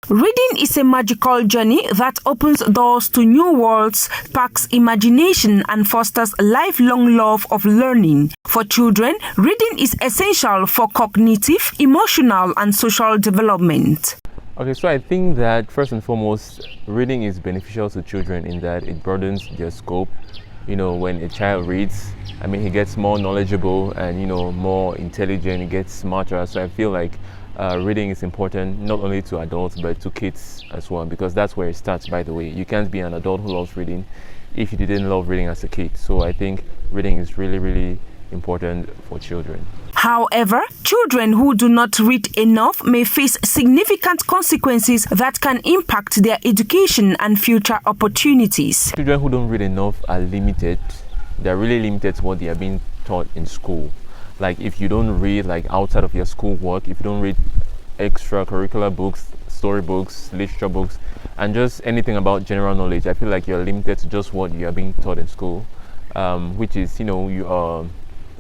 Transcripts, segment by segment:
Reading is a magical journey that opens doors to new worlds, sparks imagination, and fosters lifelong love of learning. For children, reading is essential for cognitive, emotional, and social development. Okay, so I think that first and foremost, reading is beneficial to children in that it broadens their scope. When a child reads, he gets more knowledgeable and, more intelligent, he gets smarter. So I feel like reading is important not only to adults but to kids as well, because that's where it starts, by the way. You can't be an adult who loves reading if you didn't love reading as a kid. So I think reading is really, really important for children. However, children who do not read enough may face significant consequences that can impact their education and future opportunities. Children who don't read enough are limited. They're really limited to what they are being taught in school. Like if you don't read outside of your schoolwork, if you don't read extracurricular books, storybooks, literature books, and just anything about general knowledge, I feel like you're limited to just what you are being taught in school, which is, you are,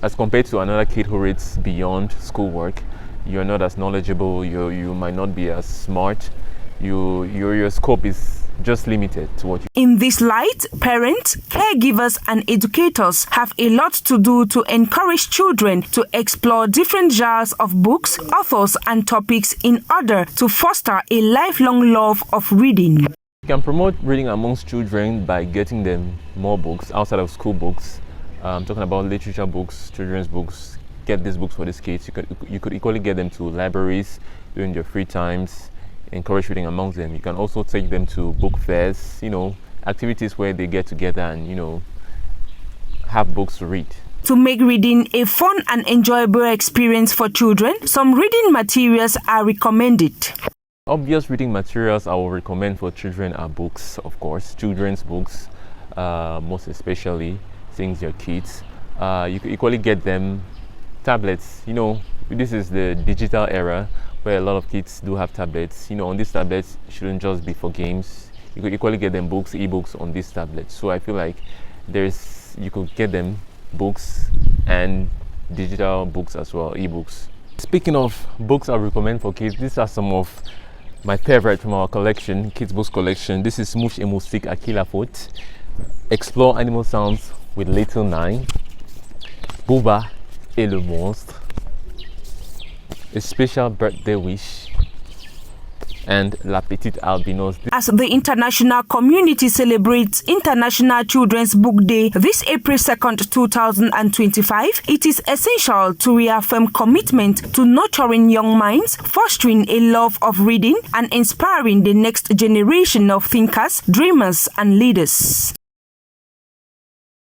as compared to another kid who reads beyond schoolwork, you're not as knowledgeable, you might not be as smart, your scope is just limited to what you... In this light, parents, caregivers, and educators have a lot to do to encourage children to explore different genres of books, authors, and topics in order to foster a lifelong love of reading. You can promote reading amongst children by getting them more books outside of school books. I'm talking about literature books, children's books. Get these books for these kids. You could equally get them to libraries during their free times. Encourage reading amongst them. You can also take them to book fairs, activities where they get together and, have books to read. To make reading a fun and enjoyable experience for children, some reading materials are recommended. Obvious reading materials I will recommend for children are books, of course, children's books, most especially since they're kids. You could equally get them tablets. This is the digital era where a lot of kids do have tablets. On these tablets, it shouldn't just be for games. You could equally get them books, ebooks on these tablets. So I feel like you could get them books and digital books as well, ebooks. Speaking of books I recommend for kids, these are some of my favorite from our collection, kids books collection. This is Mouche et Moustique à qui la faute, Explore Animal Sounds with Little Nine, Booba et le Monstre, A Special Birthday Wish, and La Petite Albinos. As the international community celebrates International Children's Book Day this April 2nd, 2025, it is essential to reaffirm commitment to nurturing young minds, fostering a love of reading, and inspiring the next generation of thinkers, dreamers, and leaders.